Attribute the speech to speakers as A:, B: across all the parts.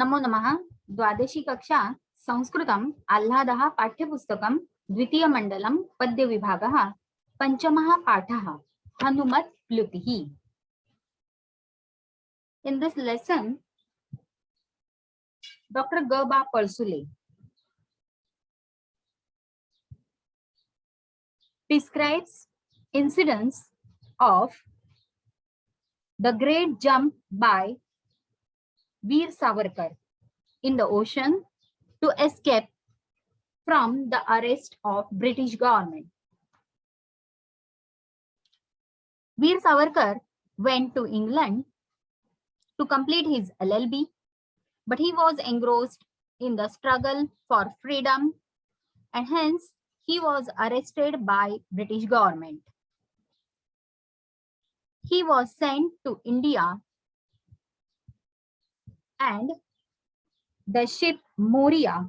A: नमो नमः। द्वादशी कक्षा संस्कृतम् आह्लादः पाठ्यपुस्तकं द्वितीयमण्डलं पद्यविभागः पञ्चमः पाठः Hanumat प्लुतिः. In this lesson, Dr. G.B. Persule describes incidents of the great jump by Veer Savarkar in the ocean to escape from the arrest of British government. Veer Savarkar went to England to complete his LLB, but he was engrossed in the struggle for freedom and hence he was arrested by British government. He was sent to India and the ship Moria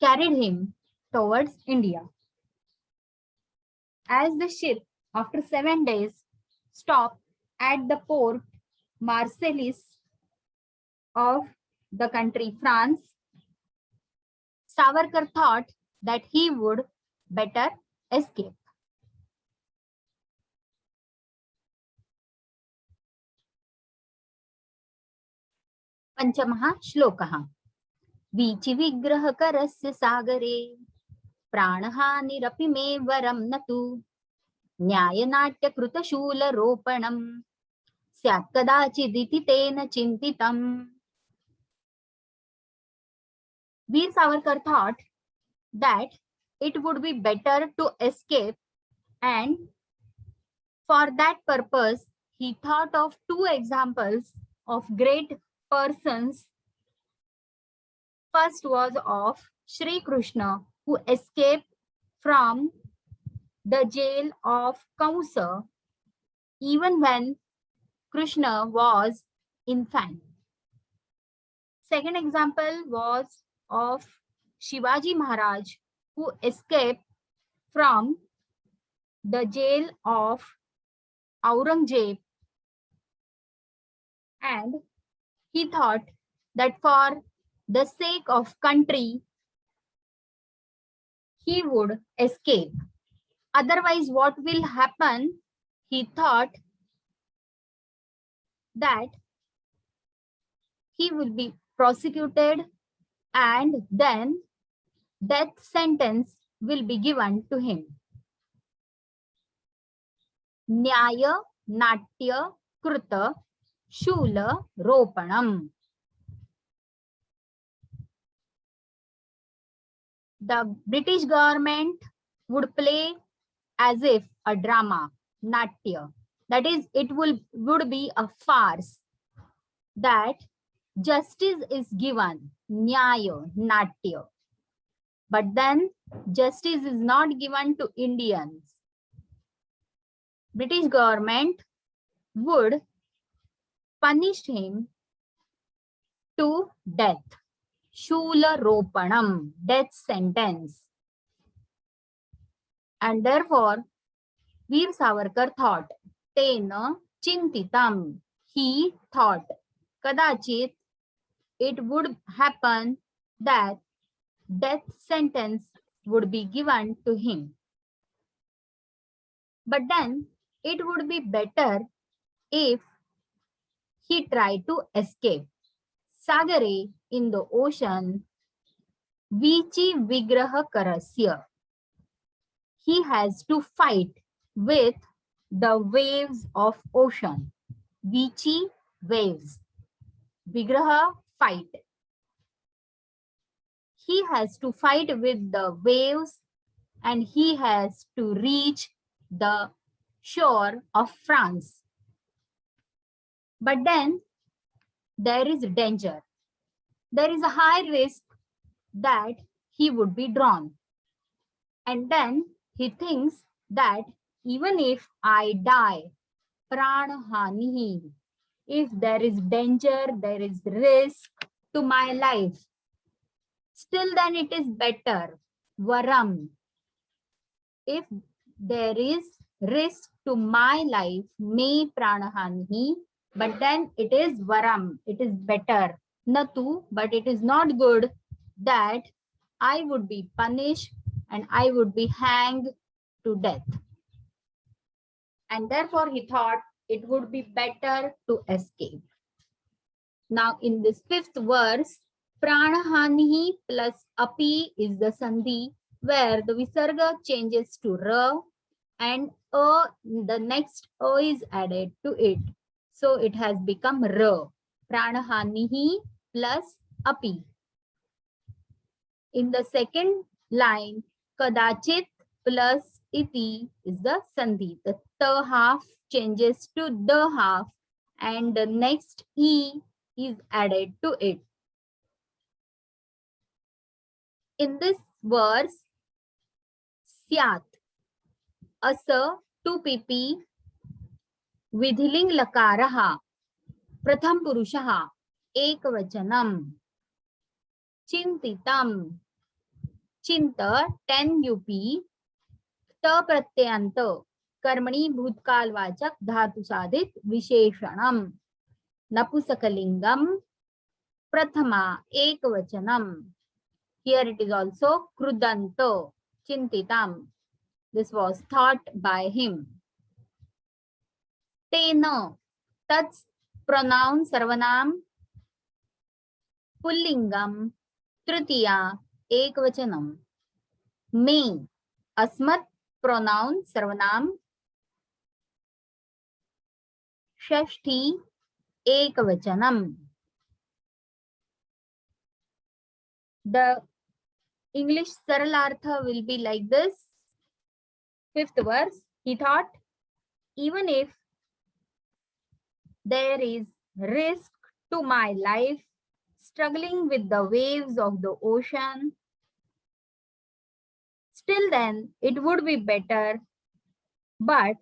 A: carried him towards India. As the ship, after 7 days, stopped at the port Marseilles of the country France, Savarkar thought that he would better escape. पंचमः श्लोकः. वीचि विग्रहकरस्य सागरे प्राणहानिरपि मे वरं न तु न्यायनाट्यकृतशूलरोपणं स्यात् कदाचिदिति तेन चिन्तितम्. Veer Savarkar thought that it would be better to escape, and for that purpose he thought of two examples of great persons. First was of Shri Krishna, who escaped from the jail of Kamsa even when Krishna was infant. Second example was of Shivaji Maharaj, who escaped from the jail of Aurangzeb, and he thought that for the sake of country he would escape. Otherwise, what will happen? He thought that he will be prosecuted and then death sentence will be given to him. Nyaya Natya Kruta Shula Ropanam. The British government would play as if a drama, Natya. That is, it would be a farce, that justice is given, Nyaya, Natya. But then justice is not given to Indians. British government would punish him to death. Shula Ropanam, death sentence. And therefore, Veer Savarkar thought, Tena Chintitam, he thought, Kadachit, it would happen that death sentence would be given to him. But then it would be better if he tried to escape. Sagare, in the ocean, Vichi Vigraha Karasya. He has to fight with the waves of ocean. Vichi, waves. Vigraha, fight. He has to fight with the waves and he has to reach the shore of France. But then there is danger. There is a high risk that he would be drowned. And then he thinks that even if I die, pranahanihi, if there is danger, there is risk to my life, still then it is better, varam. If there is risk to my life, may pranahanihi, but then it is varam, it is better Natu, but it is not good that I would be punished and I would be hanged to death. And therefore he thought it would be better to escape. Now in this fifth verse, pranahanihi plus api is the sandhi where the visarga changes to ra and the next is added to it. So it has become ra. Pranahanihi plus api. In the second line, kadachit plus iti is the sandhi. The ta half changes to the half and the next e is added to it. In this verse, syat, asa, 2 pp, विधिलिंग लकारः प्रथम पुरुषः एकवचनम चिंतितम चिंत 10 UP त प्रत्ययांत कर्मणि भूतकालवाचक धातु साधित विशेषणम नपुंसकलिंगम प्रथमा एकवचनम. Here it is also krudanto chintitam. This was thought by him. Tena, tats pronoun सर्वनाम पुल्लिंगम तृतीया एकवचनम. मे, अस्मत् pronoun सर्वनाम षष्ठी ekvachanam. The English Saralartha will be like this. Fifth verse, he thought, even if there is risk to my life, struggling with the waves of the ocean, still then it would be better, but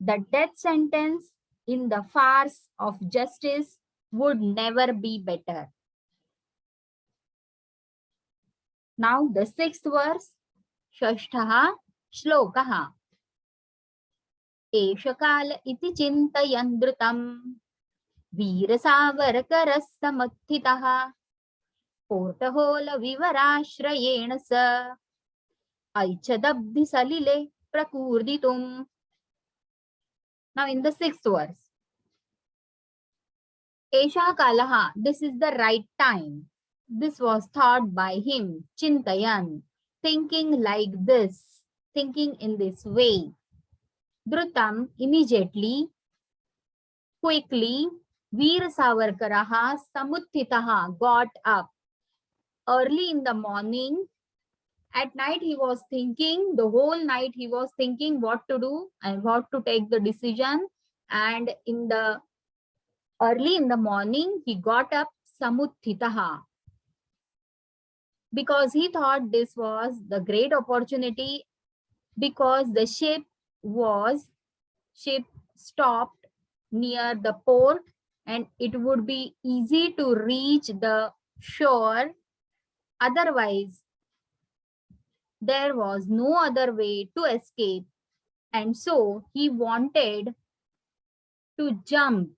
A: the death sentence in the farce of justice would never be better. Now the sixth verse, Shashtha Shlokaha. एषकाल इति चिन्तयन् धृतं वीरसावरकरः समुत्थितः पोर्टहोल विवराश्रयेण स ऐच्छदब्धिसलिले प्रकूर्दितुम्. Now in the sixth verse, Esha Kalaha, this is the right time. This was thought by him, Chintayan, thinking like this, thinking in this way. Dhrutam, immediately, quickly, Veer Savarkaraha Samuttitaha got up. Early in the morning, at night he was thinking, the whole night he was thinking what to do and what to take the decision. And early in the morning, he got up Samuttitaha. Because he thought this was the great opportunity, because the ship stopped near the port and it would be easy to reach the shore. Otherwise, there was no other way to escape, and so he wanted to jump,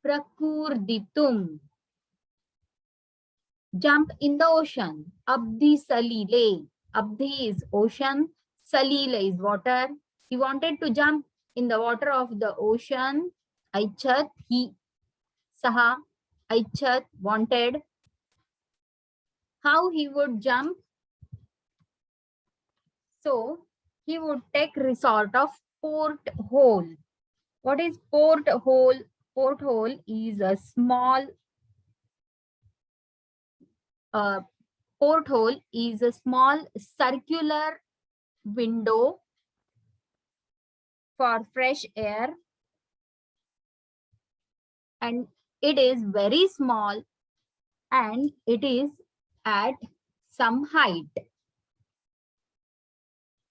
A: prakurditum, jump in the ocean. Abdi salile, abdi is ocean, salile is water. He wanted to jump in the water of the ocean. Aichat, he, saha, aichat, wanted. How he would jump? So he would take resort of porthole. What is porthole? Porthole is a small porthole is a small circular window for fresh air, and it is very small and it is at some height.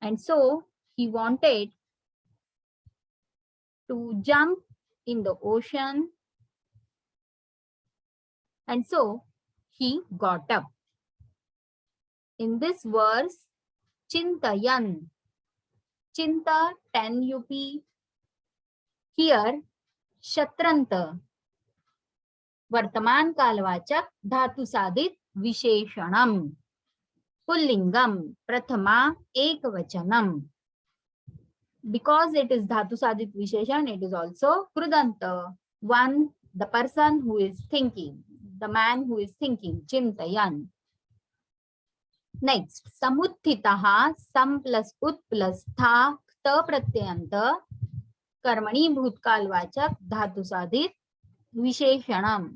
A: And so he wanted to jump in the ocean, and so he got up. In this verse, Chintayan, Chinta 10 UP. Here, Shatranta, वर्तमान कालवाचक धातुसाधित विशेषणम पुल्लिंगम प्रथमा एकवचनम. Because it is धातुसाधित विशेषण, it is also कृदंत. One, the person who is thinking, the man who is thinking, चिंतयन्. Next, समुत्थितः सम plus उत plus था त प्रत्ययंत कर्मणी भूतकालवाचक धातुसाधित विशेषणम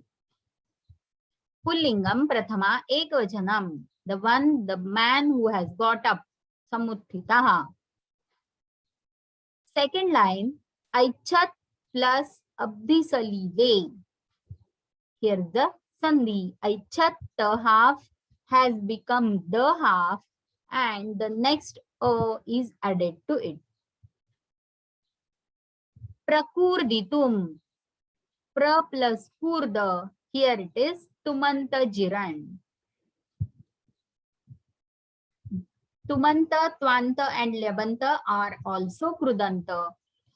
A: पुल्लिंगम प्रथमा एकवचनम. The one, the man who has got up, समुत्थितः. Second line, ऐच्छत् plus abdisalive. Here the sandhi. ऐच्छत्, the half has become the half and the next o is added to it. Prakurditum. Pra plus kurda. Here it is tumanta jiran. Tumanta, twanta and lebanta are also krudanta.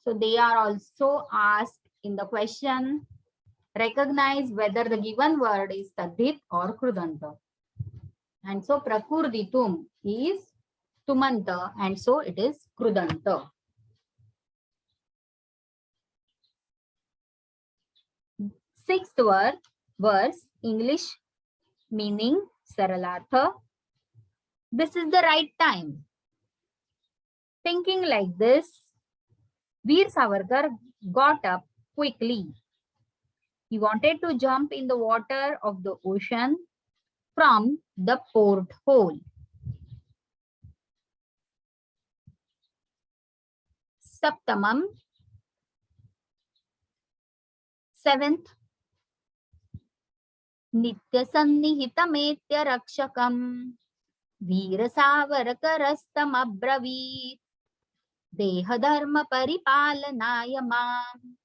A: So they are also asked in the question. Recognize whether the given word is tadhit or krudanta. And so prakurditum is tumanta and so it is krudanta. Sixth verse, English meaning Saralartha. This is the right time. Thinking like this, Veer Savarkar got up quickly. He wanted to jump in the water of the ocean from the porthole. Saptamam, seventh, Nitya Sannihitametya Rakshakam Veer Savarkarastam Abravit Deha Dharma Paripalanaya Mam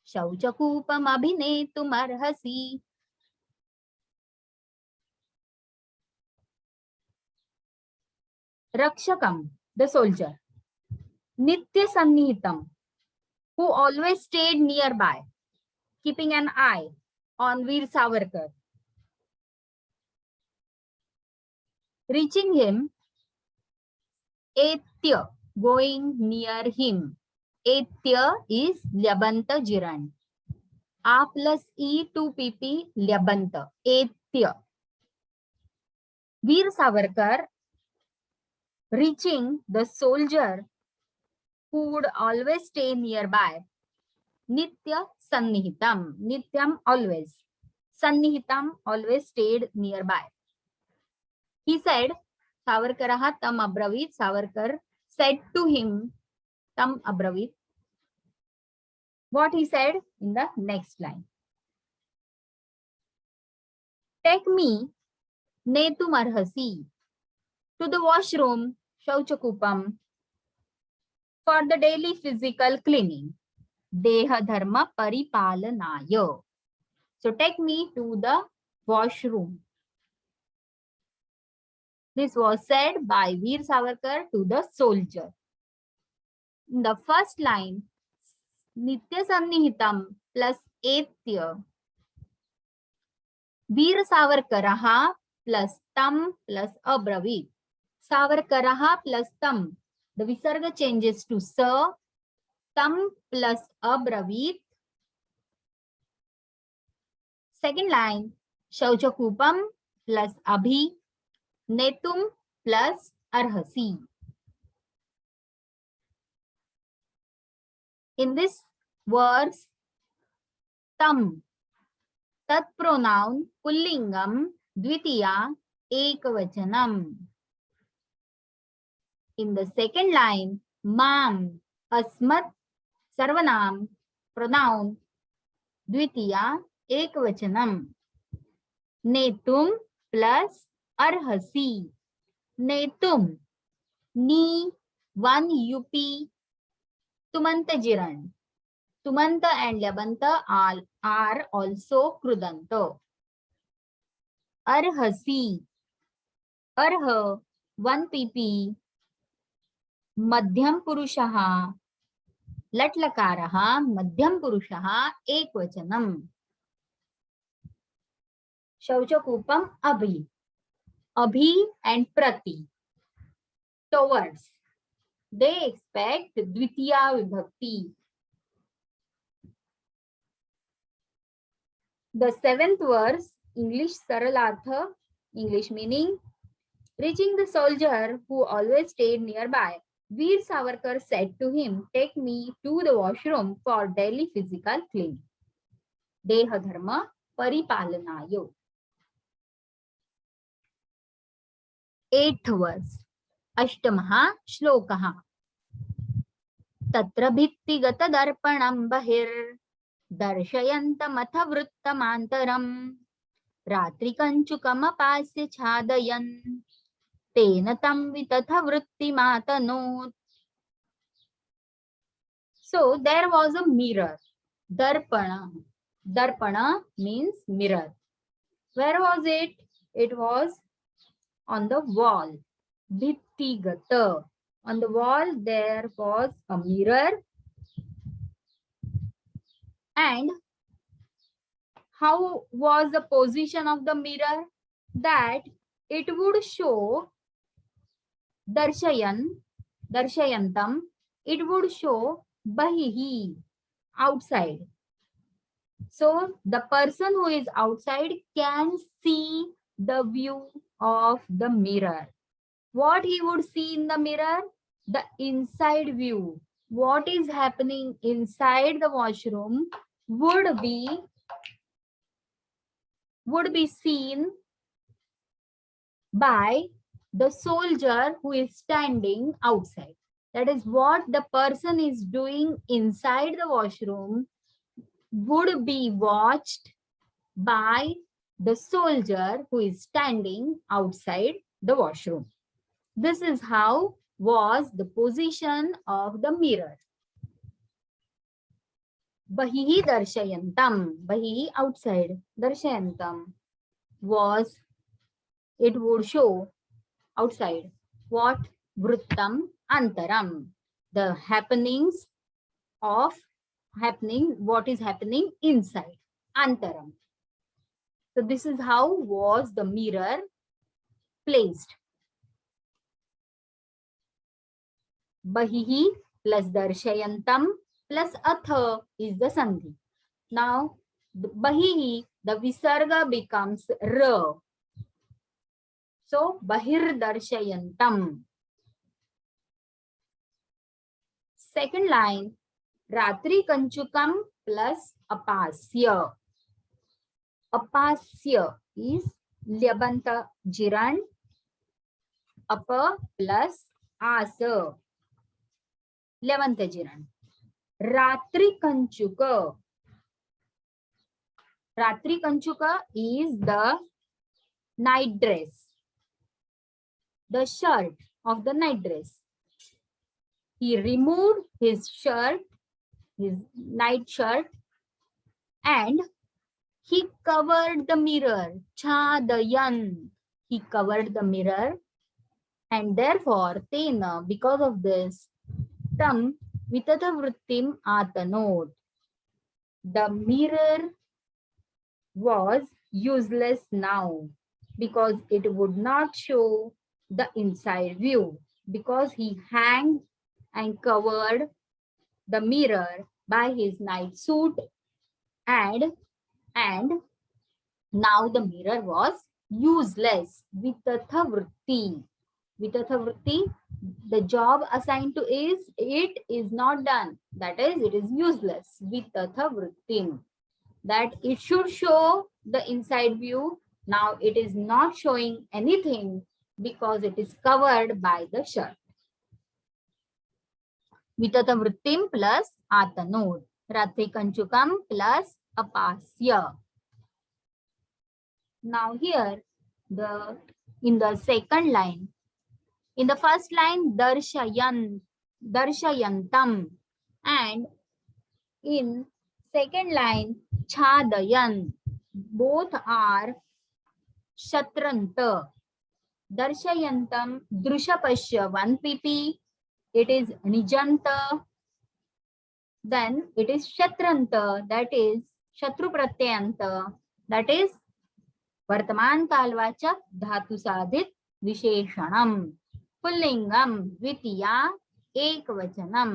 A: Shauchakupam Abhinetum Arhasi. Rakshakam, the soldier. Nitya Sannihitam, who always stayed nearby, keeping an eye on Veer Savarkar. Reaching him, Etya, going near him. Etya is Lyabanta Jiran. A plus E 2 PP Lyabanta. Etya. Veer Savarkar reaching the soldier who would always stay nearby. Nitya Sannihitam. Nityam always. Sannihitam always stayed nearby. He said, Savarkaraha tam abravit. Savarkar said to him, tam abravit. What he said in the next line. Take me, netum arhasi, to the washroom, Shauchakupam, for the daily physical cleaning. Deha dharma paripalanaya. So take me to the washroom. This was said by Veer Savarkar to the soldier. In the first line, Nitya Sannihitam plus Etya. Veer Savarkaraha plus tam plus abravit. Savarkaraha plus tam. The visarga changes to sa. Tam plus abravit. Second line, Shauchakupam plus abhi. Netum plus arhasi. In this verse, tam, tat pronoun, pullingam, dvitiya, ekavachanam. In the second line, mam, asmat, sarvanam, pronoun, dvitiya, ekavachanam. Netum plus arhasi. Netum, ni, one up, tumanta jiran. Tumanta and labanta are also krudanta. Arhasi, arha, one pp, madhyam purushaha, latlakaraha, madhyam purushaha, ekvachanam. Shauchakupam abhi. Abhi and prati. Towards. They expect dvitiya vibhakti. The seventh verse, English Saralartha, English meaning. Reaching the soldier who always stayed nearby, Veer Savarkar said to him, "Take me to the washroom for daily physical cleaning." Deha dharma paripalanayo. Eighth verse, Ashtamaha shlokaha. Tatra भित्तिगत दर्पणं बहिर् दर्शयन्तमथ वृत्तमान्तरम् रात्रिकञ्चुकमपास्य छादयन् तेन तं वितथ वृत्तिमातनोत्. So there was a mirror. Darpana. Darpana means mirror. Where was it? It was on the wall. Bhittigata. On the wall there was a mirror. And how was the position of the mirror? That it would show darshayantam. It would show bahihi, outside. So the person who is outside can see the view of the mirror. What he would see in the mirror? The inside view. What is happening inside the washroom would be seen by the soldier who is standing outside. That is what the person is doing inside the washroom would be watched by the soldier who is standing outside the washroom. This is how was the position of the mirror. Bahihi darshayantam, bahihi outside, darshayantam was, it would show outside. What? Vrittam antaram, the happenings of what is happening inside. Antaram. So this is how was the mirror placed. Bahihi plus darshayantam plus atha is the sandhi. Now bahihi, the visarga becomes ra. So bahir darshayantam. Second line, ratri kanchukam plus apasya. Apasya is lyabanta jiran, apa plus asa, lyabanta jiran. Ratri kanchuka. Ratri kanchuka is the night dress, the shirt of the night dress. He removed his shirt, his night shirt, and he covered the mirror. Chadayan. He covered the mirror, and therefore, tena, because of this, tam vitata vrittim atanod. The mirror was useless now because it would not show the inside view, because he hanged and covered the mirror by his night suit, and now the mirror was useless. Vitatha vritti. Vitatha vritti, the job assigned to it is not done. That is, it is useless. Vitatha vrittim. That it should show the inside view. Now it is not showing anything because it is covered by the shirt. Vitata vrittim plus atanod. Ratri kanchukam plus apasya. Now here, in the second line, in the first line, darshayantam, and in second line, chadayan. Both are shatranta. Darshayantam, drushapashya 1 pp. It is nijanta. Then it is shatranta, that is shatru pratyanta, that is वर्तमान कालवाचक धातु साधित विशेषणम पुल्लिंगम द्वितीया एकवचनम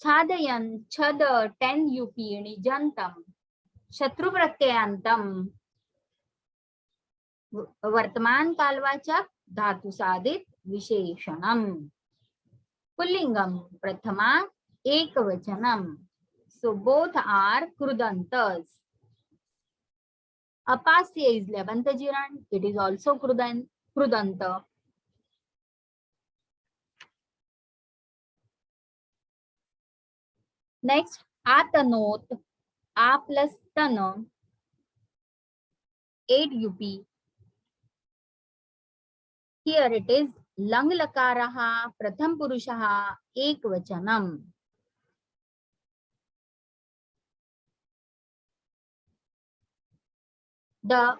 A: छादयन छद 10 यूपीणी जंतम शत्रु प्रत्ययांतम वर्तमान कालवाचक धातु साधित विशेषणम पुल्लिंगम प्रथमा एकवचनम. So both are krudantas. Apasya is lebanta gerund. It is also krudanta. Next, atanot, a plus tana, 8 up. Here it is lang lakaraha, pratham purushaha, ekvachanam. The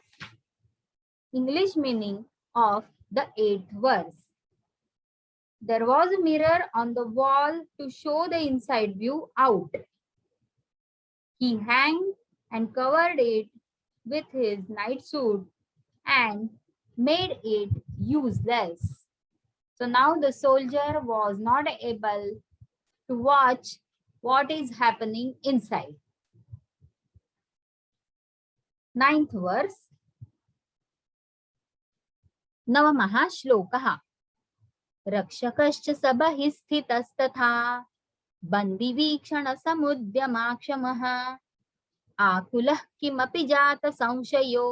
A: English meaning of the 8th verse. There was a mirror on the wall to show the inside view out. He hanged and covered it with his night suit and made it useless. So now the soldier was not able to watch what is happening inside. 9th verse. नवमः श्लोकः. रक्षकश्च सबहि स्थितस्तथा बन्दिवीक्षण समुद्यमाक्षमः आकुलः किमपि जात संशयो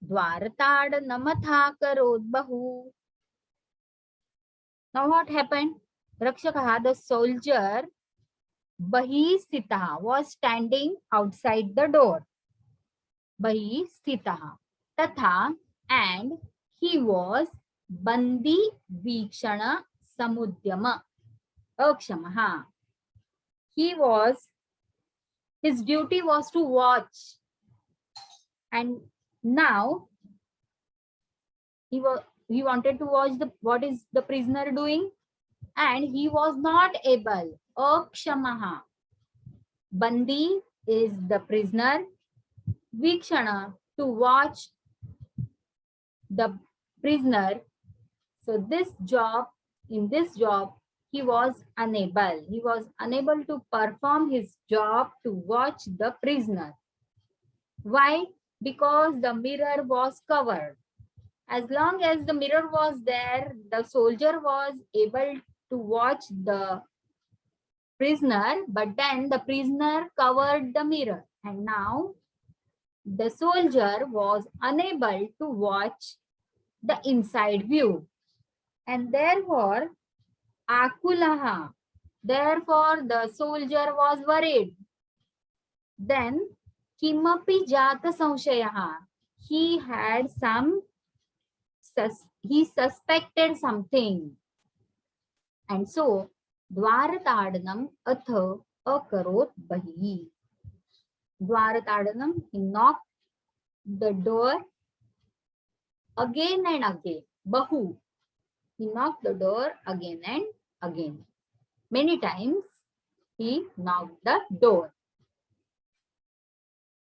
A: द्वारताडनमथाकरोद्बहु. Now what happened? Rakshakah, the soldier, bahi sthitah, was standing outside the door. Bahi sthitah. Tatha, and he was bandi vikshana samudyama akshamaha. His duty was to watch, and now he wanted to watch what is the prisoner doing, and he was not able. Akshamaha. Bandi is the prisoner. Vikshana, to watch the prisoner. So in this job, he was unable. He was unable to perform his job to watch the prisoner. Why? Because the mirror was covered. As long as the mirror was there, the soldier was able to watch the prisoner, but then the prisoner covered the mirror, and now the soldier was unable to watch the inside view, and therefore akulaha, therefore the soldier was worried. Then kimapi jata samshayaha, he suspected something, and so dwaratadnam atha akarot bahi. Dwaratadnam, he knocked the door again and again. Bahu, he knocked the door again and again. Many times he knocked the door.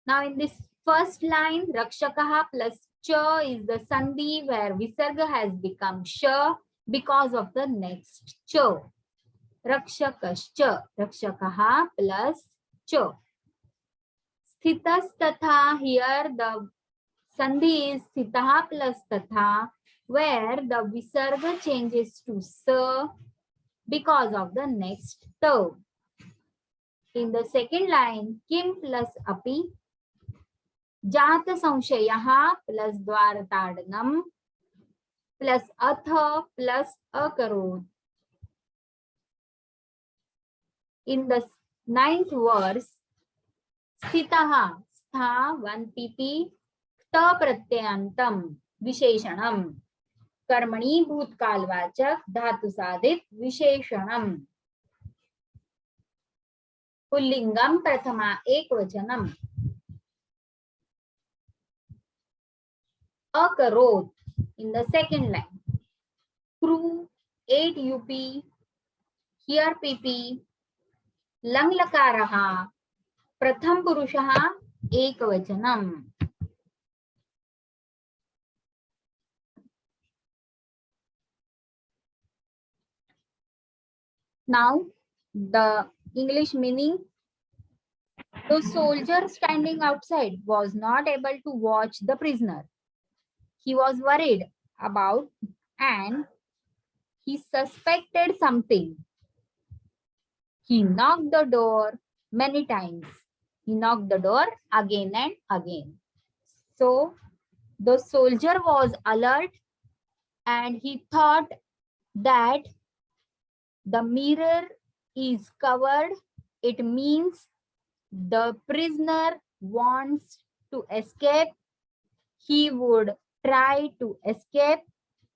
A: Now in this first line, Rakshakaha plus cha is the sandhi where visarga has become sha because of the next cha. Rakshakascha, Rakshakaha plus cha. Sthitas tatha, here the sandhi is sthitaha plus tatha, where the visarga changes to sa because of the next ta. In the second line, kim plus api, jata samshayaha plus dwaratadnam plus atha plus akarod. In the 9th verse, sthitaha, stha 1 pp, kta pratyantam visheshanam, कर्मणि भूतकालवाचक धातु साधित विशेषणम, पुल्लिंगम प्रथमा एकवचनम, akarot. In the second line, crew 8 up, here pp, lang lakaraha, pratham purushaha ekvachanam. Now the English meaning. The soldier standing outside was not able to watch the prisoner. He was worried about and he suspected something. He knocked the door many times. He knocked the door again and again. So the soldier was alert and he thought that the mirror is covered. It means the prisoner wants to escape. He would try to escape,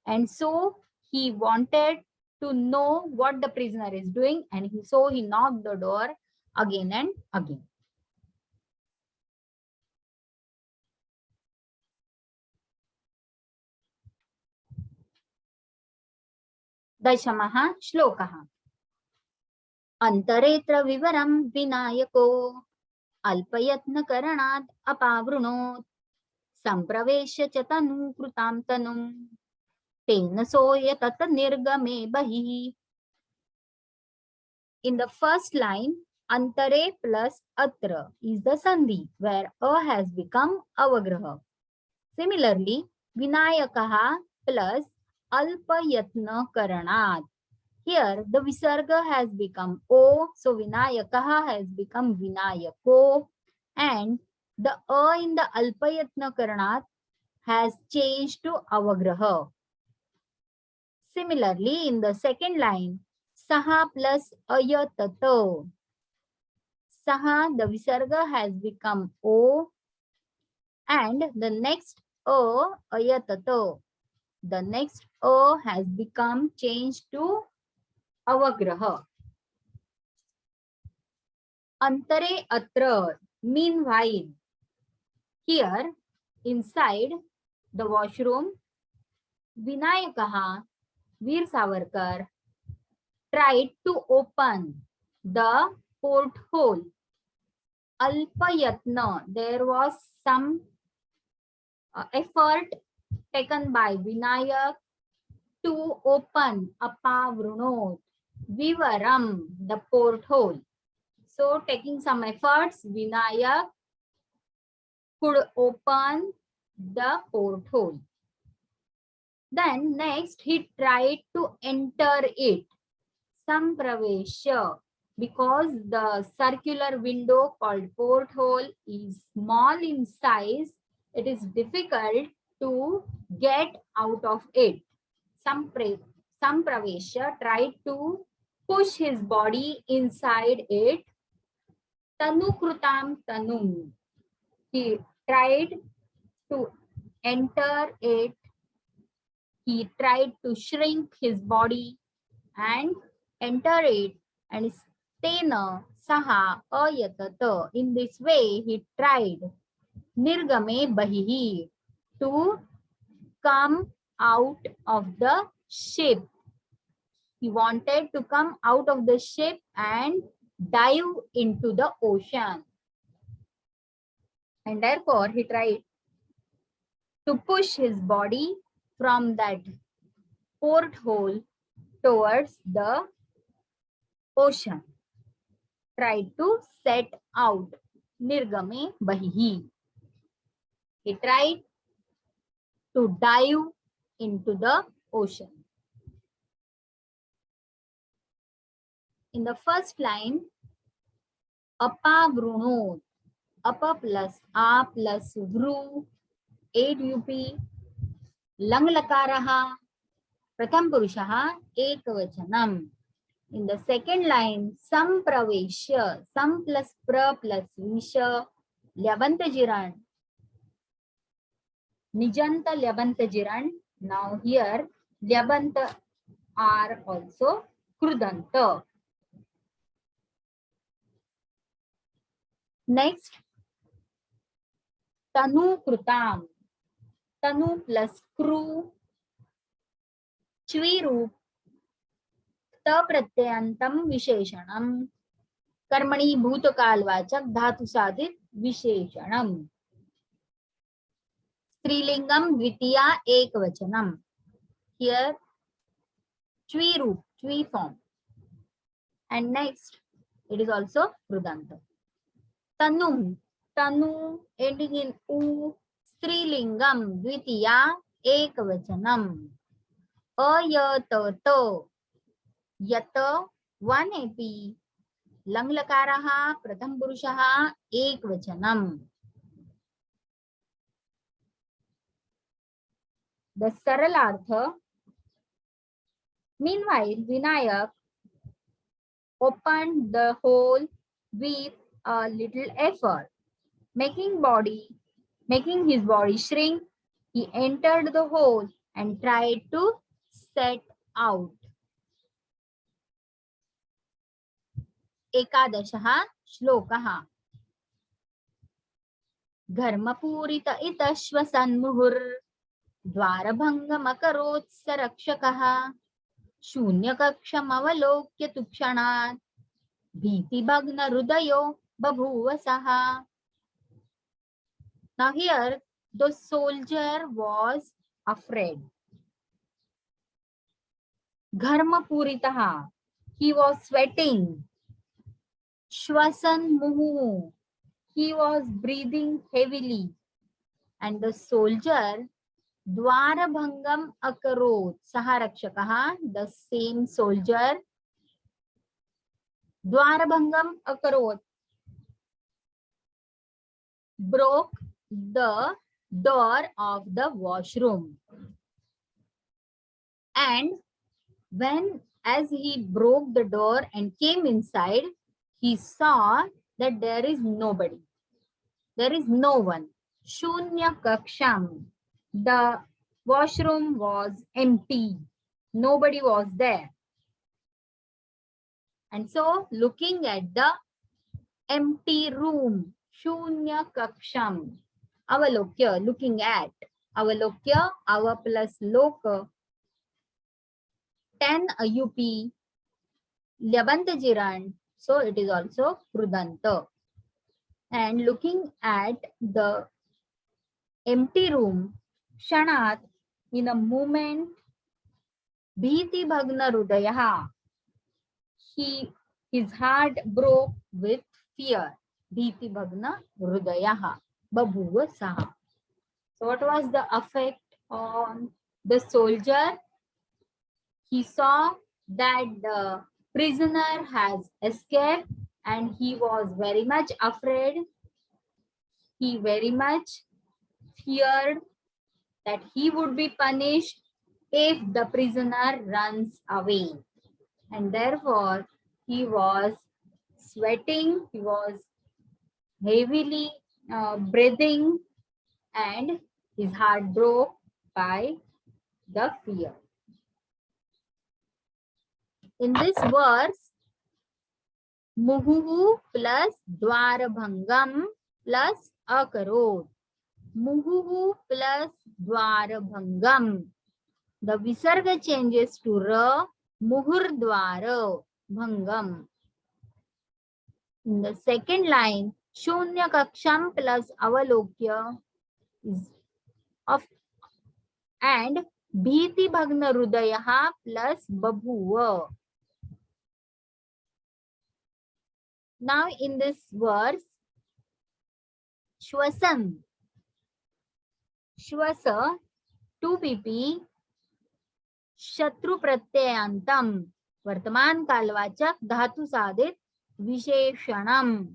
A: and so he wanted to know what the prisoner is doing, and so he knocked the door again and again. दशमः श्लोकः। अन्तरेत्र विवरं विनायको अल्पयत्नकरणात् अपावृणोत् संप्रवेश्य च तनूकृतां तनुं तेन सोऽयतत निर्गमे बहिः. In the first line, antare plus atra is the sandhi where a has become avagraha. Similarly, vinayakaha plus alpayatna karanat. Here the visarga has become o, so vinayakaha has become vinayako, and the a in the alpayatna karanat has changed to avagraha. Similarly, in the second line, saha plus ayatato. Saha, the visarga has become o, and the next o, ayatato, the next o has become changed to avagraha. Antare atra, meanwhile. Here, inside the washroom, Vinayakaha, Veer Savarkar, tried to open the porthole. Alpayatna, there was some effort taken by Vinayak to open Apavrunot, Vivaram, the porthole. So taking some efforts, Vinayak could open the porthole. Then next he tried to enter it. Sampravesha, because the circular window called porthole is small in size, it is difficult to get out of it. Sampravesha tried to push his body inside it. Tanukrutam tanum. He tried to enter it. He tried to shrink his body and enter it, and stena saha ayatata. In this way, he tried nirgame bahihi, to come out of the ship. He wanted to come out of the ship and dive into the ocean. And therefore, he tried to push his body from that porthole towards the ocean. Tried to set out. Nirgame bahihi. He tried to dive into the ocean. In the first line, apavrunot. Apa plus a plus vru, 8 up, lang lakaraha, pratham purushaha, ekavachanam. In the second line, sampravesha, sam plus pra plus visha, lyabantajiran, nijanta lyabantajiran. Now here, lyabanta are also krudanta. Next, tanu krutam. Tanu plus kru, chviru, प्रत्ययंतम विशेषणम, कर्मणि भूतकालवाचक धातु साधित विशेषणम. स्त्रीलिंगम द्वितीया एकवचनम. Here, chvi रूप, chvi form. And next, it is also Krudanta. Tanu. Tanu ending in U. Strilingam. Dvitiya. Ekvachanam. Ayatato. Yata. 1 AP. Langlakaraha. Pratham Purushaha. Ekvachanam. The Saralartha. Meanwhile, Vinayak opened the hole with a little effort, making his body shrink. He entered the hole and tried to set out. एकादशः श्लोकः. घर्मपूरित इतः श्वसन्मुहुर् द्वारभङ्गमकरोत् स रक्षकः शून्यकक्षमवलोक्य तुक्षणात् भीतिभग्नहृदयो बभूव सः. Now here the soldier was afraid. Gharmapuritaha, he was sweating. Shwasan muhu, he was breathing heavily. And the soldier Dwarabhangam akarot, Saharakshakaha, the same soldier Dwarabhangam akarot, broke the door of the washroom. And as he broke the door and came inside, he saw that there is nobody. There is no one. Shunya kaksham. The washroom was empty. Nobody was there. And so looking at the empty room, Shunya kaksham, avalokya, looking at, avalokya, ava plus loka, 10 UP, Lyabanta Jiran, so it is also Krudanta. And looking at the empty room, Kshanat, in a moment, Bhiti Bhagna Rudayaha, his heart broke with fear. Bhiti Bhagna Rudayaha, Babhuva Saha. So what was the effect on the soldier? He saw that the prisoner has escaped and he was very much afraid. He very much feared that he would be punished if the prisoner runs away. And therefore, he was sweating, he was heavily breathing, and his heart broke by the fear. In this verse, Muhuhu plus Dwarabhangam plus Akarot. Muhuhu plus Dwarabhangam. The Visarga changes to Ra, Muhur Dwara Bhangam. In the second line, Shunya Kaksham plus Avalokya is of, and Bhiti Bhagna Rudayaha plus Babhuva. Now in this verse, Shwasan, Shwasa, 2 PP, Shatru Pratyayantam, Vartaman Kalvachak, Dhatu Sadit, Visheshanam,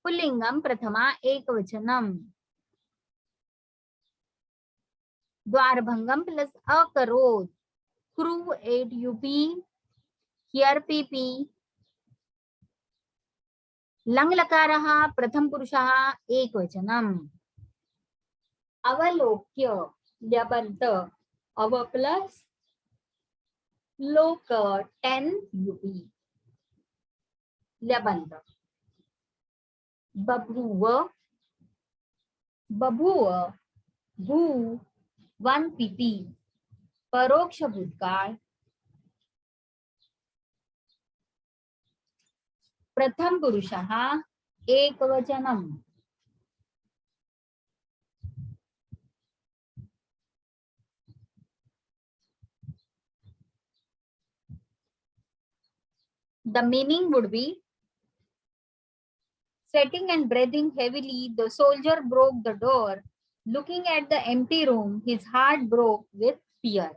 A: Pullingam Prathama Ekvachanam, Dwarabhangam plus Akarot, Kru 8 UP, here PP, Langlakaraha Pratham Purushaha Ekvachanam, Avalokya Lyabanta, Ava plus Loka 10 UP, Lyabanta, Babhuva, Babhuva, Bhu 1 PP, Paroksha Bhutkaal, Pratham Purushaha Ekvachanam. The meaning would be, sweating and breathing heavily, the soldier broke the door. Looking at the empty room, his heart broke with fear.